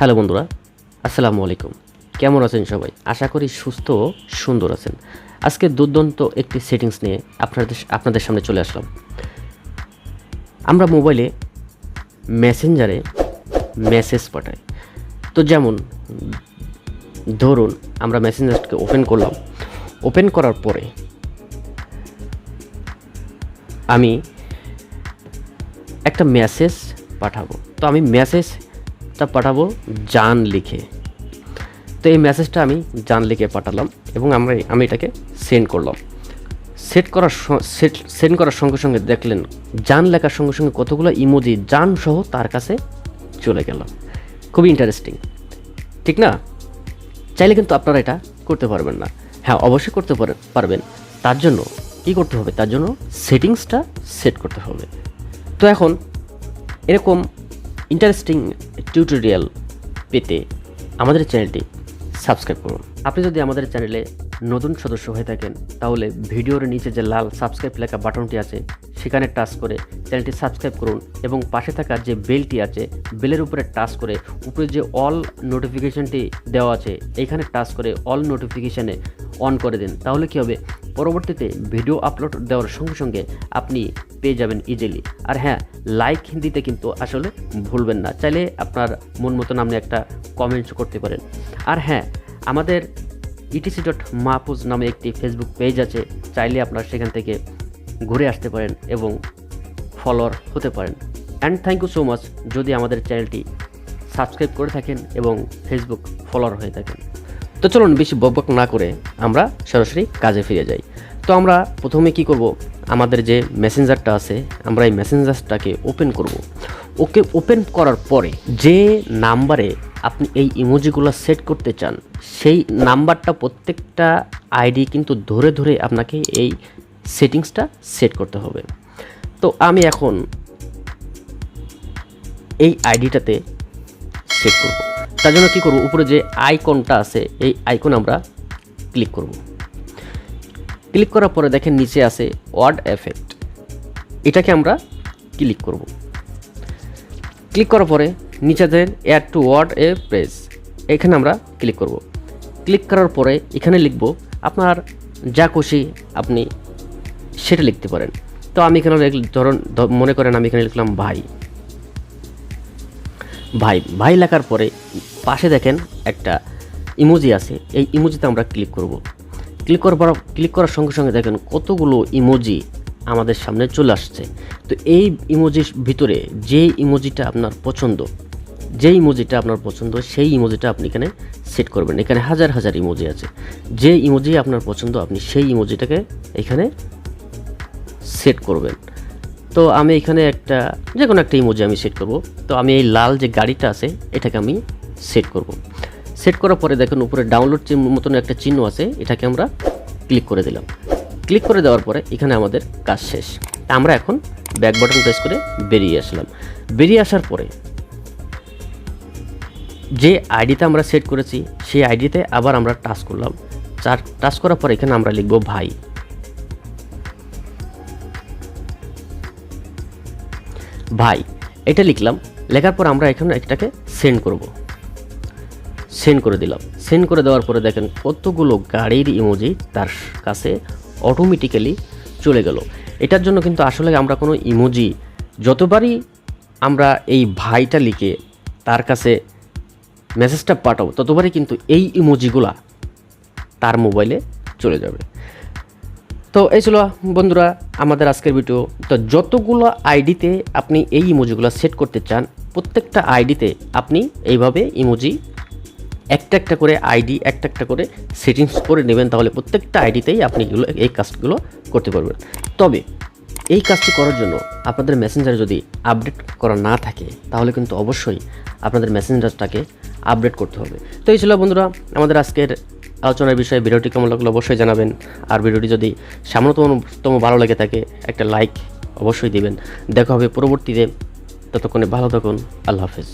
Hello বন্ধুরা, আসসালামু আলাইকুম। কেমন আছেন সবাই? আশা করি সুস্থ ও সুন্দর আছেন। আজকে দুর্দান্ত একটি সেটিংস নিয়ে আপনাদের সামনে চলে আসলাম। আমরা মোবাইলে মেসেঞ্জারে মেসেজ পাঠাই। তো যেমন ধরুন আমরা মেসেঞ্জারকে ওপেন করলাম। ওপেন করার পরে আমি একটা মেসেজ পাঠাবো। তো আমি মেসেজটা পাঠাবো জান লিখে। তো এই মেসেজটা আমি জান লিখে পাঠালাম এবং আমি এটাকে সেন্ড করলাম। সেন্ড করার সঙ্গে সঙ্গে দেখলেন জান লেখার সঙ্গে সঙ্গে কতগুলো ইমোজি জান সহ তার কাছে চলে গেল। খুবই ইন্টারেস্টিং, ঠিক না? চাইলে কিন্তু আপনারা এটা করতে পারবেন না। হ্যাঁ, অবশ্যই করতে পারবেন। তার জন্য কী করতে হবে? তার জন্য সেটিংসটা সেট করতে হবে। তো এখন এরকম ইন্টারেস্টিং টিউটোরিয়াল পেতে আমাদের চ্যানেলটি সাবস্ক্রাইব করুন। আপনি যদি আমাদের চ্যানেলে নতুন সদস্য হয়ে থাকেন তাহলে ভিডিওর নিচে যে লাল সাবস্ক্রাইব লেখা বাটনটি আছে সেখানে টাচ করে চ্যানেলটি সাবস্ক্রাইব করুন এবং পাশে থাকা যে বেলটি আছে বেলের উপরে টাচ করে উপরে যে অল নোটিফিকেশানটি দেওয়া আছে এইখানে টাচ করে অল নোটিফিকেশানে অন করে দিন। তাহলে কী হবে? পরবর্তীতে ভিডিও আপলোড দেওয়ার সঙ্গে সঙ্গে আপনি পেয়ে যাবেন ইজিলি। আর হ্যাঁ, লাইক দিতে কিন্তু আসলে ভুলবেন না। চাইলে আপনার মন মতন আপনি একটা কমেন্টস করতে পারেন। আর হ্যাঁ, আমাদের etc.Mahfuz নামে একটি ফেসবুক পেজ আছে। চাইলে আপনারা সেখান থেকে ঘুরে আসতে পারেন এবং ফলোয়ার হতে পারেন। And thank you so much যদি আমাদের চ্যানেলটি সাবস্ক্রাইব করে থাকেন এবং ফেসবুক ফলোয়ার হয়ে থাকেন। তো চলুন বেশি বকবক না করে আমরা সরাসরি কাজে ফিরে যাই। তো আমরা প্রথমে কি করব? আমাদের যে মেসেঞ্জারটা আছে আমরা এই মেসেঞ্জারটাকে ওপেন করব। ওপেন করার পরে যে নাম্বারে আপনি এই ইমোজিগুলো সেট করতে চান সেই নাম্বারটা প্রত্যেকটা আইডি কিন্তু ধরে ধরে আপনাকে এই সেটিংসটা সেট করতে হবে। তো আমি এখন এই আইডিটাতে সেট করব। তার জন্য কী করব? উপরে যে আইকনটা আছে এই আইকন আমরা ক্লিক করব। ক্লিক করার পরে দেখেন নিচে আছে ওয়ার্ড এফেক্ট, এটাকে আমরা ক্লিক করব। ক্লিক করার পরে নিচে দেন অ্যাড টু ওয়ার্ড এ প্রেস, এখানে আমরা ক্লিক করব। ক্লিক করার পরে এখানে লিখব আপনার যা খুশি আপনি সেটা লিখতে পারেন। তো আমি এখানে ধরুন মনে করেন আমি এখানে লিখলাম ভাই। ভাই লেখার পরে পাশে দেখেন একটা ইমোজি আছে, এই ইমোজিতে আমরা ক্লিক করব। ক্লিক করার সঙ্গে সঙ্গে দেখেন কতগুলো ইমোজি আমাদের সামনে চলে আসছে। তো এই ইমোজির ভিতরে যে ইমোজিটা আপনার পছন্দ সেই ইমোজিটা আপনি এখানে সেট করবেন। এখানে হাজার হাজার ইমোজি আছে, যে ইমোজি আপনার পছন্দ আপনি সেই ইমোজিটাকে এখানে সেট করবেন। তো আমি এখানে যে কোনো একটা ইমোজি আমি সেট করব। তো আমি এই লাল যে গাড়িটা আছে এটাকে আমি সেট করব। সেট করার পরে দেখুন উপরে ডাউনলোড মতন একটা চিহ্ন আছে, এটাকে আমরা ক্লিক করে দিলাম। ক্লিক করে দেওয়ার পরে এখানে আমাদের কাজ শেষ। আমরা এখন ব্যাক বাটন প্রেস করে বেরিয়ে আসলাম। বেরিয়ে আসার পরে যে আইডিতে আমরা সেট করেছি সেই আইডিতে আবার আমরা টাচ করলাম। টাচ করার পরে এখানে আমরা লিখব ভাই, এটা লিখলাম। লেখার পর আমরা এখানে এটাকে সেন্ড করব। সেন্ড করে দিলাম। সেন্ড করে দেওয়ার পরে দেখেন কতগুলো গাড়ির ইমোজি তার কাছে অটোমেটিক্যালি চলে গেল। এটার জন্য কিন্তু আসলে আমরা কোনো ইমোজি যতবারই আমরা এই ভাইটা লিখে তার কাছে মেসেজটা পাঠাবো ততবারই কিন্তু এই ইমোজিগুলা তার মোবাইলে চলে যাবে। তো এই ছিল বন্ধুরা আমাদের আজকের ভিডিও। তো যতগুলো আইডিতে আপনি এই ইমোজিগুলো সেট করতে চান প্রত্যেকটা আইডিতে আপনি এইভাবে ইমোজি একটা করে আইডি একটা করে সেটিংস করে নেবেন, তাহলে প্রত্যেকটা আইডিতেই আপনি এই কাজগুলো করতে পারবেন। তবে এই কাজটি করার জন্য আপনাদের মেসেঞ্জারে যদি আপডেট করা না থাকে তাহলে কিন্তু অবশ্যই আপনাদের মেসেঞ্জারটাকে আপডেট করতে হবে। তো এই ছিল বন্ধুরা আমাদের আজকের আলোচনার বিষয়ে। ভিডিওটি কেমন লাগলো অবশ্যই জানাবেন। আর ভিডিওটি যদি সামান্যতম ভালো লেগে থাকে একটা লাইক অবশ্যই দিবেন। দেখা হবে পরবর্তীতে, ততক্ষণে ভালো থাকুন। আল্লাহ হাফেজ।